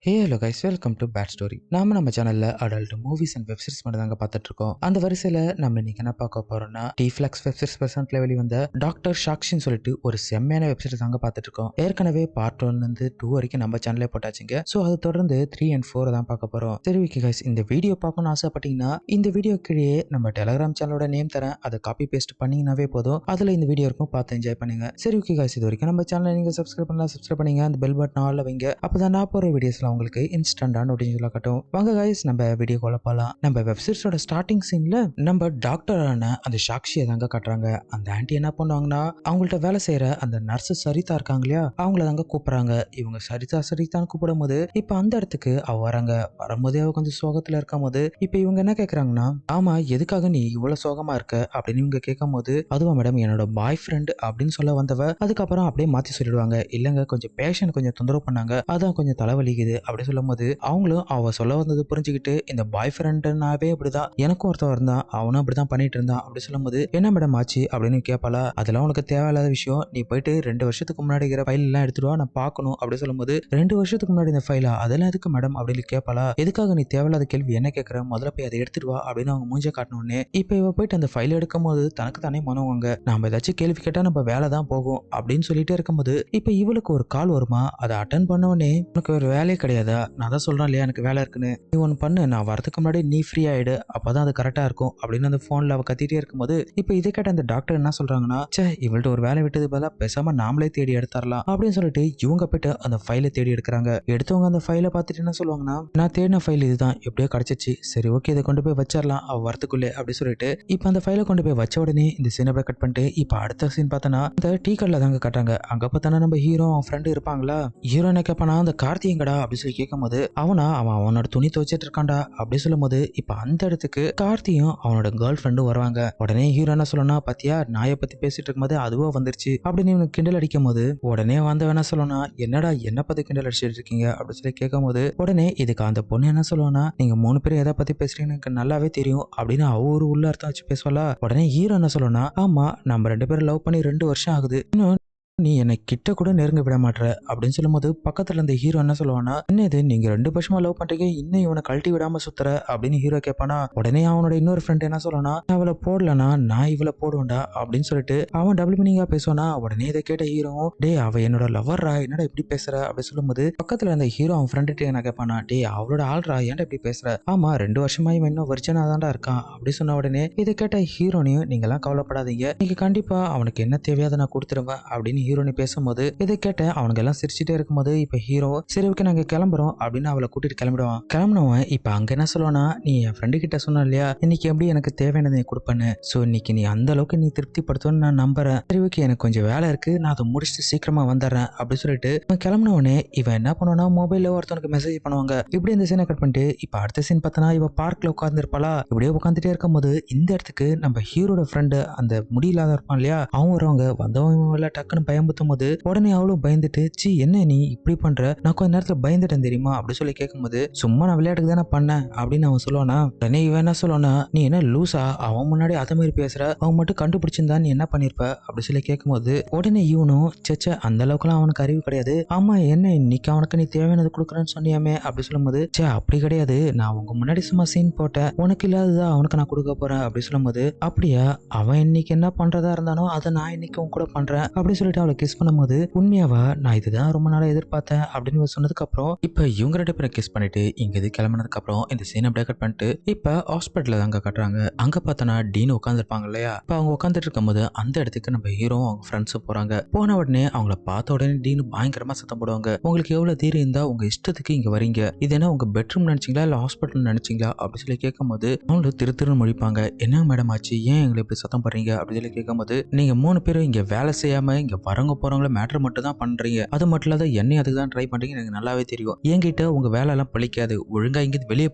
Hey hello guys, welcome to bad story. நம்ம சேனல்ல adult movies and web series மட்டும் தாங்க பார்த்துட்டு இருக்கோம். அந்த வரிசையில நம்ம இன்னைக்கு என்ன பார்க்க போறோம்னா, டிஃப்ளக்ஸ் வெப் சீரிஸ் பிரசன்ட்ல வெளிவந்த டாக்டர் ஷாக்ஷின்னு சொல்லிட்டு ஒரு செம்மையான வெப் சீரிஸ் தாங்க பார்த்துட்டு இருக்கோம். ஏற்கனவே பார்ட் 1 இருந்து 2 வரைக்கும் நம்ம சேனல்ல போட்டாச்சுங்க. ஸோ அது தொடர்ந்து 3 and 4 தான் பார்க்க போறோம். சரி ஓகே கைஸ், இந்த வீடியோ பார்க்கணும்னு ஆசைப்பட்டீங்கன்னா இந்த வீடியோ கீழே நம்ம டெலிகிராம் சேனலோட நேம் தரேன், அதை காப்பி பேஸ்ட் பண்ணீங்கன்னாவே போதும். அதுல இந்த வீடியோ இருக்கும், பார்த்து என்ஜாய் பண்ணுங்க. சரி ஓகே கைஸ், இது வரைக்கும் நம்ம சேனலை நீங்க சப்ஸ்கிரைப் பண்ணலாம், சப்ஸ்கிரைப் பண்ணீங்க, அந்த பெல் பட்டன் ஆல்ல வைங்க. அப்பதான் நான் போற வீடியோஸ்ல உங்களுக்கு இன்ஸ்டன்டா நோட்டிஃபிகேஷன் காட்டும். வாங்க गाइस, நம்ம வீடியோக்குள்ள போலாம். நம்ம வெப் சீரிஸோட ஸ்டார்டிங் சீன்ல நம்ம டாக்டரான அந்த சாக்ஷியை தாங்க காட்டுறாங்க. அந்த ஆன்ட்டி என்ன பண்ணுவாங்கன்னா, அவங்கள்ட்ட வேலை செய்யற அந்த நர்ஸ் சரிதா இருக்காங்க இல்லையா, அவங்கள தாங்க கூப்பிடுறாங்க. இவங்க சரிதான்னு கூப்பிடும்போது இப்ப அந்த இடத்துக்கு அவ வராங்க. வரும்போதே அவ கொஞ்சம் சோகத்துல இருக்கும் போது இப்ப இவங்க என்ன கேக்குறாங்கன்னா, ஆமா எதுக்காக நீ இவ்வளவு சோகமா இருக்க அப்படின்னு இவங்க கேட்கும் போது, அதுவா மேடம் என்னோட பாய் ஃப்ரெண்ட் அப்படின்னு சொல்ல வந்தவ அதுக்கப்புறம் அப்படியே மாத்தி சொல்லிடுவாங்க. இல்லங்க கொஞ்சம் பேஷண்ட் கொஞ்சம் தொந்தரவு பண்ணாங்க, அதான் கொஞ்சம் தலைவலிக்குது அப்படி சொல்லும் போது அவங்களும் அவ சொல்ல வந்தது புரிஞ்சுக்கிட்டு, இந்த பாய் ஃப்ரெண்டுனாவே அப்படிதான், எனக்கும் ஒருத்தவன் இருந்தான், அவனும் அப்படிதான் பண்ணிட்டு இருந்தான் அப்படி சொல்லும் போது, என்ன மேடம் ஆச்சு அப்படின்னு கேட்பாளா. அதெல்லாம் உனக்கு தேவையில்லாத விஷயம், நீ போயிட்டு 2 வருஷத்துக்கு முன்னாடி இருக்கிற ஃபைல் எல்லாம் எடுத்துட்டு வா, நான் பார்க்கணும் அப்படி சொல்லும் போது, 2 வருஷத்துக்கு முன்னாடி இந்த ஃபைலா, அதெல்லாம் எதுக்கு மேடம் அப்படின்னு கேட்பாளா. எதுக்காக நீ தேவையில்லாத கேள்வி என்ன கேட்கற, முதல்ல போய் அதை எடுத்துட்டு வா அப்படின்னு அவங்க மூஞ்ச காட்டணும்னே. இப்ப இவ போயிட்டு அந்த ஃபைல் எடுக்கும் போது தனக்கு தானே மனவாங்க, நாம ஏதாச்சும் கேள்வி கேட்டா நம்ம வேலை தான் போகும் அப்படின்னு சொல்லிட்டே இருக்கும்போது, இப்ப இவளுக்கு ஒரு கால் வருமா. அதை அட்டன் பண்ணவனே, உனக்கு ஒரு வேலையே கிடையாதா, நான் தான் சொல்றேன் இல்லையா எனக்கு வேலை இருக்குன்னு, நீ ஒன்று பண்ணு, நான் வரதுக்கு முன்னாடி நீ ஃப்ரீ ஆயிடு, அப்பதான் அது கரெக்டா இருக்கும் அப்படின்னு அந்த போன்ல அவ கத்திட்டே இருக்கும்போது, இப்ப இதை கேட்ட அந்த டாக்டர் என்ன சொல்றாங்கன்னா, சே இவள்கிட்ட ஒரு வேலை விட்டது பதிலா பேசாம நாமளே தேடி எடுத்துடலாம் அப்படின்னு சொல்லிட்டு இவங்க போயிட்டு அந்த ஃபைலை தேடி எடுக்கிறாங்க. எடுத்தவங்க அந்த ஃபைலை பார்த்துட்டு என்ன சொல்லுவாங்கன்னா, நான் தேடின ஃபைல் இதுதான், எப்படியோ கிடைச்சிச்சு, சரி ஓகே இதை கொண்டு போய் வச்சிடலாம் அவ வரத்துக்குள்ளே அப்படி சொல்லிட்டு இப்ப அந்த ஃபைலை கொண்டு போய் வச்ச உடனே இந்த சீனை கட் பண்ணிட்டு இப்ப அடுத்த சீன் பார்த்தோன்னா இந்த டீ கடையில தாங்க காட்டுறாங்க. அங்க பார்த்தானா நம்ம ஹீரோ அவன் ஃப்ரெண்டு இருப்பாங்களா. ஹீரோ என்ன கேட்பானா, அந்த கார்த்திகங்கடா அப்படி சொல்லி கேட்கும் போது, அவனோட துணி துவைச்சிட்டு இருக்கான்டா அப்படி சொல்லும் போது, இப்ப அந்த இடத்துக்கு கார்த்தியும் அவனோட கேர்ள் ஃப்ரெண்டும் வருவாங்க. உடனே ஹீரோ என்ன சொல்லணும், பாத்தியா நாயை பத்தி பேசிட்டு இருக்கும்போது அதுவா வந்துருச்சு அப்படின்னு இவனுக்கு கிண்டல் அடிக்கும் போது, உடனே வந்தவன் என்ன சொல்லணும், என்னடா என்ன பத்தி கிண்டல் அடிச்சிட்டு இருக்கீங்க அப்படின்னு சொல்லி கேட்கும் போது, உடனே இதுக்கு அந்த பொண்ணு என்ன சொல்லுவானா, நீங்க 3 பேரும் எதை பத்தி பேசுறீங்கன்னு எனக்கு நல்லாவே தெரியும் அப்படின்னு அவரு உள்ள அர்த்தம் வச்சு பேசுவாளா. உடனே ஹீரோ என்ன சொல்லணும்னா, ஆமா நம்ம 2 பேரும் லவ் பண்ணி 2 வருஷம் ஆகுது, இன்னும் நீ என்னை கிட்ட கூட நெருங்க விட மாட்ற அப்படின்னு சொல்லும்போது, பக்கத்துல இருந்த ஹீரோ என்ன சொல்லுவானா, என்ன இது நீங்க 2 வருஷமா லவ் பண்றீங்க, இன்னும் இவனை கழட்டி விடாம சுத்துற அப்படின்னு ஹீரோ கேட்பானா. உடனே அவனோட இன்னொரு ஃப்ரெண்ட் என்ன சொல்லனா, அவளை போடலனா நான் இவளை போடுவேன்டா அப்படின்னு சொல்லிட்டு அவன் டபுள் மீனிங்கா பேசுவானா. உடனே இதை கேட்ட ஹீரோவும், டே அவ என்னோட லவர்ரா, என்னடா இப்படி பேசுற அப்படி சொல்லும்போது, பக்கத்துல இருந்த ஹீரோ அவன் ஃப்ரெண்டு என்ன கேட்பானா, டே அவளோட ஆள்ரா ஏன்டா இப்படி பேசுற, ஆமா 2 வருஷமா இவன் இன்னும் வர்ஜனா தான்டா இருக்கான் அப்படி சொன்ன உடனே இதை கேட்ட ஹீரோனையும், நீங்க எல்லாம் கவலைப்படாதீங்க, நீங்க கண்டிப்பா அவனுக்கு என்ன தேவையாத நான் கொடுத்துருவேன் அப்படின்னு ஹீரோனி பேசும்போது, இதை கேட்ட அவனுக்கு எல்லாம் சிரிச்சுட்டே இருக்கும்போது இப்ப ஹீரோ, சரி ஓகே நாங்க கிளம்புறோம் அப்படின்னு அவளை கூட்டிட்டு கிளம்பிடுவான். கிளம்பினவன் இப்ப அங்க என்ன சொல்லுவானா, நீ என் ஃப்ரெண்டு கிட்ட சொன்ன இல்லையா இன்னைக்கு எப்படி எனக்கு தேவையானதை நீ கொடுப்பேன்னு, சோ இன்னைக்கு நீ அந்த அளவுக்கு நீ திருப்திப்படுத்துவன்னு நான் நம்புறேன், சரி ஓகே எனக்கு கொஞ்சம் வேலை இருக்கு, நான் அதை முடிச்சுட்டு சீக்கிரமா வந்துடுறேன் அப்படின்னு சொல்லிட்டு இவன் கிளம்பினவனே இவன் என்ன பண்ணுவானா, மொபைல்ல ஒருத்தனுக்கு மெசேஜ் பண்ணுவாங்க. இப்படி இந்த சீனை கட் பண்ணிட்டு இப்ப அடுத்த சீன் பார்த்தனா, இவ பார்க்ல உட்கார்ந்து இருப்பாளா. இப்படியே உட்காந்துட்டே இருக்கும் போது இந்த இடத்துக்கு நம்ம ஹீரோட ஃப்ரெண்டு அந்த முடியில்லாத இருப்பான் இல்லையா, அவங்க வருவாங்க. வந்தவங்க டக்குன்னு பயம்புத்தும் போது உடனே அவளும் பயந்துட்டு, சி என்ன நீ இப்படி பண்ற, நான் கொஞ்ச நேரத்துல பயந்துட்டேன் தெரியுமா அப்படி சொல்லி கேட்கும்போது, சும்மா நான் விளையாட்டுக்கு தானே பண்ணேன் அப்படின்னு அவன் சொல்லுவானா. உடனே இவன் என்ன சொல்லுவானா, நீ என்ன லூசா, அவன் முன்னாடி அதை மாதிரி பேசுற, அவன் மட்டும் கண்டுபிடிச்சிருந்தா நீ என்ன பண்ணிருப்ப அப்படி சொல்லி கேட்கும்போது, உடனே இவனும் சேச்சே அந்த அளவுக்குலாம் அவனுக்கு அறிவு கிடையாது, ஆமா என்ன இன்னைக்கு அவனுக்கு நீ தேவையானது கொடுக்குறேன்னு சொன்னியாமே அப்படி சொல்லும்போது, சே அப்படி கிடையாது, நான் உங்க முன்னாடி சும்மா சீன் போட்டேன், உனக்கு இல்லாததா அவனுக்கு நான் கொடுக்க போறேன் அப்படி சொல்லும்போது, அப்படியா அவன் இன்னைக்கு என்ன பண்றதா இருந்தானோ அதை நான் இன்னைக்கு உன் கூட பண்றேன் அப்படி சொல்லிட்டு அவளை கிஸ் பண்ணும்போது, உண்மையாவா நான் இதுதான் ரொம்ப நாளா எதிர்பார்த்தேன் அப்படின்னு சொன்னதுக்கு அப்புறம் இப்ப இவங்க 2 பேரும் கிஸ் பண்ணிட்டு இங்க இது கிளம்பினதுக்கு அப்புறம் இந்த சீனை பிரேக் பண்ணிட்டு இப்ப ஹாஸ்பிட்டல்ல தாங்க காட்டுறாங்க. அங்க பார்த்தனா டீன் உட்கார்ந்து இருப்பாங்க இல்லையா, இப்ப அவங்க உட்காந்துட்டு இருக்கும்போது அந்த இடத்துக்கு நம்ம ஹீரோ அவங்க ஃப்ரெண்ட்ஸும் போறாங்க. போன உடனே அவங்கள பார்த்த உடனே டீன் பயங்கரமா சத்தம் போடுவாங்க, உங்களுக்கு எவ்வளவு தீரம் இருந்தா உங்க இஷ்டத்துக்கு இங்க வரீங்க, இது என்ன உங்க பெட்ரூம் நினைச்சீங்களா இல்ல ஹாஸ்பிட்டல் நினைச்சீங்களா அப்படி சொல்லி கேட்கும்போது அவங்களும் திருன்னு முடிப்பாங்க. என்ன மேடம் ஆச்சு, ஏன் எங்களை இப்படி சத்தம் பண்றீங்க அப்படி சொல்லி கேட்கும்போது, நீங்க 3 பேரும் இங்க வேலை செய்யாம இங்க வரவங்க போறவங்கள மேட்டர் மட்டும் தான் பண்றீங்க, அது மட்டும் இல்லாத என்னையும் அதுக்கு தான் ட்ரை பண்றீங்க, எனக்கு நல்லாவே தெரியும், என்கிட்ட உங்க வேலை எல்லாம் பழிக்காது, ஒழுங்கா இங்க வெளியே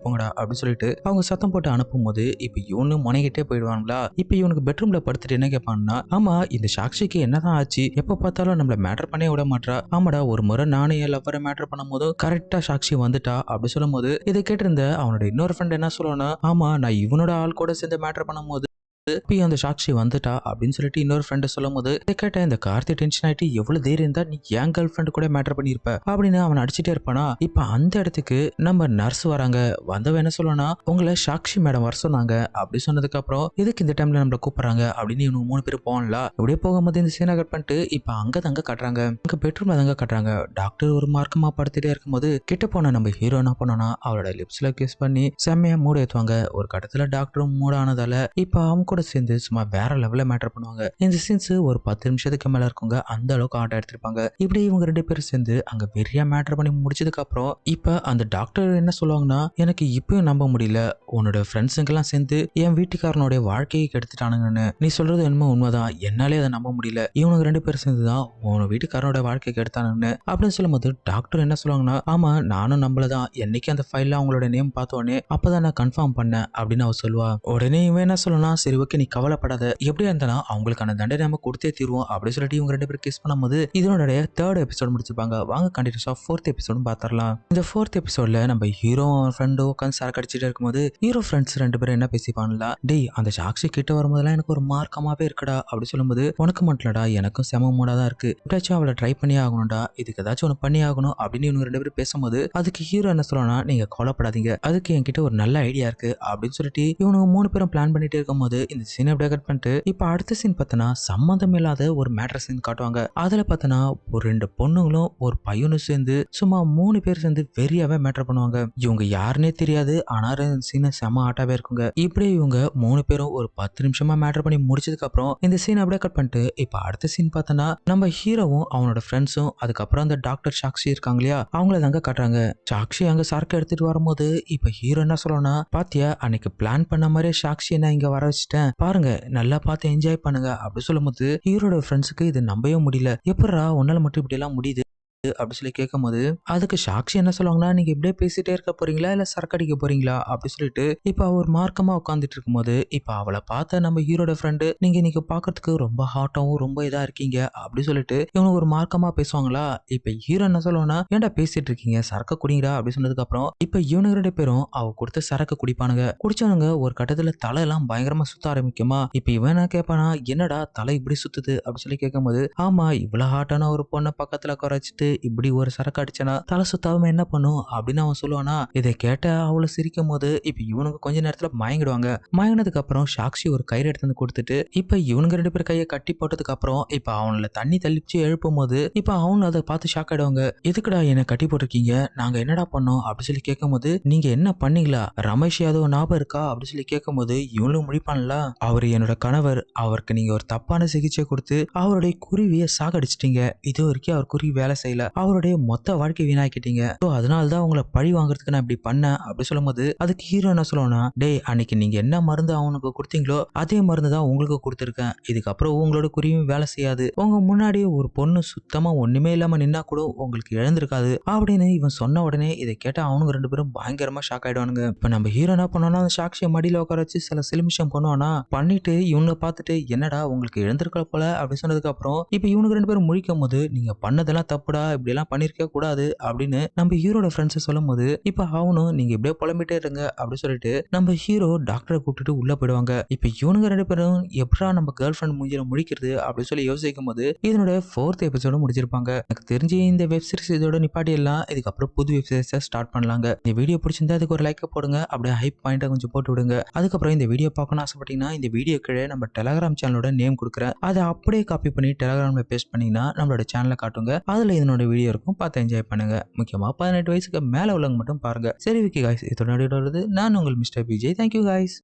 போங்கடா அப்படின்னு சொல்லிட்டு அவங்க சத்தம் போட்டு அனுப்பும் போது இப்ப இவனு முனைகிட்டே போயிடுவாங்களா. இப்ப இவனுக்கு பெட்ரூம்ல படுத்துட்டு என்ன கேட்பான்னா, ஆமா இந்த சாக்ஷிக்கு என்னதான் ஆச்சு, எப்ப பார்த்தாலும் நம்மள மேட்டர் பண்ணே விட மாட்டா, ஆமாடா ஒரு முறை நானும் என் லவ்வரை மேட்டர் பண்ணும் போது கரெக்டா சாக்ஷி வந்துட்டா அப்படி சொல்லும் போது, இதை கேட்டிருந்த அவனோட இன்னொரு ஃப்ரெண்ட் என்ன சொல்லுவானா, ஆமா நான் இவனோட ஆள் கூட சேர்ந்து மேட்டர் பண்ணும் போது இப்பயும் அந்த சாக்ஷி வந்துட்டா அப்படின்னு சொல்லிட்டு இன்னொரு ஃப்ரெண்டு சொல்லும் போது இதை கேட்ட இந்த கார்த்தி டென்ஷன் ஆயிட்டு எவ்வளவு தைரியம் இருந்தா நீ என் கேர்ள் ஃப்ரெண்டு கூட மேட்டர் பண்ணிருப்ப அப்படின்னு அவன் அடிச்சுட்டே இருப்பானா. இப்ப அந்த இடத்துக்கு நம்ம நர்ஸ் வராங்க. வந்தவ என்ன சொல்லனா உங்களை சாக்ஷி மேடம் வர சொன்னாங்க அப்படி சொன்னதுக்கு அப்புறம் எதுக்கு இந்த டைம்ல நம்மள கூப்பிடுறாங்க அப்படின்னு இவங்க 3 பேரும் போகல. இப்படியே போகும்போது இந்த சீனை கட் பண்ணிட்டு இப்ப அங்க தங்க கட்டுறாங்க. அங்க பெட்ரூம்ல தங்க கட்டுறாங்க. டாக்டர் ஒரு மார்க்கமா படுத்துட்டே இருக்கும்போது கிட்ட போன நம்ம ஹீரோ என்ன பண்ணோம்னா அவரோட லிப்ஸ்ல கிஸ் பண்ணி செம்மையா மூட ஏத்துவாங்க. ஒரு கட்டத்துல டாக்டரும் மூட ஆனதால இப்ப அவங்க கூட சேர்ந்து சும்மா வேற லெவல்ல மேட்டர் பண்ணுவாங்க. இந்த சீன்ஸ் ஒரு 10 நிமிஷத்துக்கு மேல இருக்குங்க. அந்த அளவுக்கு ஆட்ட எடுத்திருப்பாங்க. இப்படி இவங்க 2 பேரும் சேர்ந்து அங்க வெறியா மேட்டர் பண்ணி முடிச்சதுக்கு அப்புறம் இப்ப அந்த டாக்டர் என்ன சொல்லுவாங்கன்னா எனக்கு இப்பயும் நம்ப முடியல. உன்னோட ஃப்ரெண்ட்ஸுங்கெல்லாம் சேர்ந்து என் வீட்டுக்காரனுடைய வாழ்க்கையை கெடுத்துட்டானுங்கன்னு நீ சொல்றது என்னமோ உண்மைதான். என்னாலே அதை நம்ப முடியல. இவனுங்க 2 பேரும் சேர்ந்துதான் உன் வீட்டுக்காரனோட வாழ்க்கையை கெடுத்தானுங்கன்னு அப்படின்னு சொல்லும்போது டாக்டர் என்ன சொல்லுவாங்கன்னா ஆமா நானும் நம்பலதான். என்னைக்கு அந்த ஃபைல்ல அவங்களோட நேம் பார்த்தோன்னே அப்பதான் நான் கன்ஃபார்ம் பண்ணேன் அப்படின்னு அவ சொல்லுவா. உடனே இவன் என்ன சொல்லனா சரி ஓகே நீ கவலைப்படாத, எப்படியா இருந்தாலும் அவங்களுக்கான தண்டனை நம்ம கொடுத்தே தீருவோம் அப்படின்னு சொல்லிட்டு இவங்க 2 பேரும் கிஸ் பண்ணும்போது இதனுடைய 3rd எபிசோட் முடிச்சிருப்பாங்க. வாங்க கண்டினியூஸா 4th எபிசோடும் பாத்திரலாம். இந்த 4th எபிசோட்ல நம்ம ஹீரோ ஃப்ரெண்டும் உட்காந்து சரக்கு அடிச்சுட்டு இருக்கும்போது ஹீரோ ஃப்ரெண்ட்ஸ் 2 பேரும் என்ன பேசிப்பாங்களா டேய் அந்த சாக்ஷி கிட்ட வரும்போதெல்லாம் எனக்கு ஒரு மார்க்கமாவே இருக்குடா அப்படி சொல்லும்போது உனக்கு மட்டும்லடா எனக்கும் செம மூடா தான் இருக்கு, எப்படியாச்சும் அவளை ட்ரை பண்ணி ஆகணும்டா, இதுக்கு ஏதாச்சும் ஒன்று பண்ணி ஆகணும் அப்படின்னு இவங்க 2 பேரும் பேசும்போது அதுக்கு ஹீரோ என்ன சொல்லணும்னா நீங்க கவலைப்படாதீங்க அதுக்கு என்கிட்ட ஒரு நல்ல ஐடியா இருக்கு அப்படின்னு சொல்லிட்டு இவனுங்க 3 பேரும் பிளான் பண்ணிட்டு இருக்கும்போது இந்த சீனை அப்படியே கட் பண்ணிட்டு இப்ப அடுத்த சீன் பார்த்தனா சம்மந்தம் இல்லாத ஒரு மேட்டர் சீன் காட்டுவாங்க. அதுல பார்த்தனா ஒரு 2 பொண்ணுங்களும் ஒரு பையனும் சேர்ந்து சும்மா 3 பேர் சேர்ந்து வெறியாவே மேட்டர் பண்ணுவாங்க. இவங்க யாருன்னே தெரியாது. ஆனா சீனை செம ஆட்டாவே இருக்குங்க. இப்படி இவங்க 3 பேரும் ஒரு 10 நிமிஷமா மேட்டர் பண்ணி முடிச்சதுக்கு அப்புறம் இந்த சீன் அப்படியே கட் பண்ணிட்டு இப்ப அடுத்த சீன் பார்த்தனா நம்ம ஹீரோவும் அவனோட ஃப்ரெண்ட்ஸும் அதுக்கப்புறம் அந்த டாக்டர் சாக்ஷி இருக்காங்க இல்லையா அவங்கள தாங்க காட்டுறாங்க. சாக்ஷி அங்க சரக்கு எடுத்துட்டு வரும்போது இப்ப ஹீரோ என்ன சொல்லணும்னா பாத்தியா அன்னைக்கு பிளான் பண்ண மாதிரியே சாக்ஷி என்ன இங்க வர வச்சுட்டேன் பாருங்க நல்லா பார்த்து என்ஜாய் பண்ணுங்க அப்படி சொல்லும்போது ஹீரோட ஃப்ரெண்ட்ஸுக்கு இது நம்பவே முடியல. எப்படா உன்னால மட்டும் இப்படி எல்லாம் முடியுது அப்படி சொல்லி கேட்கும்போது அதுக்கு சாக்ஷி என்ன சொல்லுவாங்கன்னா நீங்க இப்படியே பேசிட்டே இருக்க போறீங்களா இல்ல சரக்கடிக்க போறீங்களா அப்படி சொல்லிட்டு இப்ப அவர் மார்க்கமா உட்காந்துட்டு இருக்கும்போது இப்ப அவளை பார்த்த நம்ம ஹீரோட ஃப்ரெண்டு நீங்க இன்னைக்கு பாக்குறதுக்கு ரொம்ப ஹாட்டாவும் ரொம்ப இதா இருக்கீங்க அப்படி சொல்லிட்டு இவங்க ஒரு மார்க்கமா பேசுவாங்களா. இப்ப ஹீரோ என்ன சொல்லுவாங்கன்னா ஏன்டா பேசிட்டு இருக்கீங்க சரக்கு குடிங்கடா அப்படி சொன்னதுக்கு அப்புறம் இப்ப இவனுங்க 2 பேரும் அவ கொடுத்த சரக்கு குடிப்பானுங்க. குடிச்சவனுங்க ஒரு கட்டத்துல தலை எல்லாம் பயங்கரமா சுத்த ஆரம்பிக்குமா. இப்ப இவன் என்ன கேட்பானா என்னடா தலை இப்படி சுத்துது அப்படி சொல்லி கேட்கும்போது ஆமா இவ்வளவு ஹாட்டான ஒரு பொண்ணை பக்கத்துல குறைச்சிட்டு இப்படி ஒரு சரக்கு அடிச்சனா தலை சுத்தாம என்ன பண்ணும் அப்படின்னு அவன் சொல்லுவானா. இதை கேட்ட அவளை சிரிக்கும் போது இப்ப இவனுக்கு கொஞ்ச நேரத்துல மயங்கிடுவாங்க. மயங்கினதுக்கு அப்புறம் சாக்ஷி ஒரு கயிறு எடுத்து வந்து கொடுத்துட்டு இப்ப இவனுங்க 2 பேர் கையை கட்டி போட்டதுக்கு அப்புறம் இப்ப அவங்கள தண்ணி தள்ளிச்சு எழுப்பும் போது இப்ப அவங்க அதை பார்த்து ஷாக் ஆயிடுவாங்க. எதுக்குடா என்ன கட்டி போட்டிருக்கீங்க நாங்க என்னடா பண்ணோம் அப்படி சொல்லி கேட்கும் போது நீங்க என்ன பண்ணீங்களா ரமேஷ் யாதவ் ஞாபகம் இருக்கா அப்படி சொல்லி கேட்கும் போது இவனும் முடிப்பான்ல அவர் என்னோட கணவர், அவருக்கு நீங்க ஒரு தப்பான சிகிச்சை கொடுத்து அவருடைய குருவியை சாகடிச்சிட்டீங்க, இது வரைக்கும் அவர் குருவி வேலை செய்யல, அவருடைய மொத்த வாழ்க்கை வீணாக்கிட்டீங்க, அதனாலதான் உங்களை பழி வாங்குறதுக்கு நான் இப்படி பண்ணேன் அப்படி சொல்லும்போது அதுக்கு ஹீரோ என்ன சொல்லுவானா டேய் அன்னைக்கு நீங்க என்ன மருந்து அவனுக்கு கொடுத்தீங்களோ அதே மருந்து தான் உங்களுக்கு கொடுத்துருக்கேன், இதுக்கப்புறம் உங்களோட குறியும் வேலை செய்யாது, உங்க முன்னாடி ஒரு பொண்ணு சுத்தமா ஒண்ணுமே இல்லாம நின்னா கூட உங்களுக்கு இழந்திருக்காது அப்படின்னு இவன் சொன்ன உடனே இதை கேட்ட அவனுங்க 2 பேரும் பயங்கரமா ஷாக் ஆயிடுவானுங்க. இப்ப நம்ம ஹீரோ என்ன பண்ணோம்னா அந்த சாக்ஷியை மடியில உட்கார வச்சு சில சிலிமிஷம் பண்ணுவானா பண்ணிட்டு இவங்க பார்த்துட்டு என்னடா உங்களுக்கு இழந்திருக்கல போல அப்படி சொன்னதுக்கு அப்புறம் இப்ப இவனுக்கு 2 பேரும் முழிக்கும் போது நீங்க பண்ணதெல்லாம் தப்புடா இப்படி எல்லாம் பண்ணிருக்க கூடாது அப்படின்னு நம்ம ஹீரோட ஃப்ரெண்ட்ஸ் சொல்லும் போது இப்ப அவனும் நீங்க இப்படியே புலம்பிட்டே இருங்க அப்படி சொல்லிட்டு நம்ம ஹீரோ டாக்டரை கூப்பிட்டுட்டு உள்ள போயிடுவாங்க. இப்ப இவனுங்க 2 பேரும் எப்படா நம்ம கேர்ள் ஃப்ரெண்ட் மூஞ்சில முடிக்கிறது அப்படின்னு சொல்லி யோசிக்கும் போது இதனோட 4th எபிசோட முடிச்சிருப்பாங்க. எனக்கு தெரிஞ்சு இந்த வெப் சீரிஸ் இதோட நிப்பாட்டி எல்லாம் இதுக்கப்புறம் புது வெப் சீரிஸை ஸ்டார்ட் பண்ணலாங்க. இந்த வீடியோ பிடிச்சிருந்தா அதுக்கு ஒரு லைக் போடுங்க, அப்படியே ஹைப் பாயிண்ட்டை கொஞ்சம் போட்டு விடுங்க. அதுக்கப்புறம் இந்த வீடியோ பார்க்கணும்னு ஆசைப்பட்டீங்கன்னா இந்த வீடியோ கீழே நம்ம டெலகிராம் சேனலோட நேம் கொடுக்குறேன், அதை அப்படியே காப்பி பண்ணி டெலகிராம்ல பேஸ்ட் பண்ணீங்கன்னா நம்மளோட சேனலை காட்டுங்க. அதுல இதனோட வீடியோ இருக்கும், பார்த்து என்ஜாய் பண்ணுங்க. முக்கியமா 18 வயசுக்கு மேல உள்ளவங்க மட்டும் பாருங்க. சரி ஓகே காய்ஸ், இதோட வருது நான் உங்கள் மிஸ்டர் பிஜே. Thank you guys.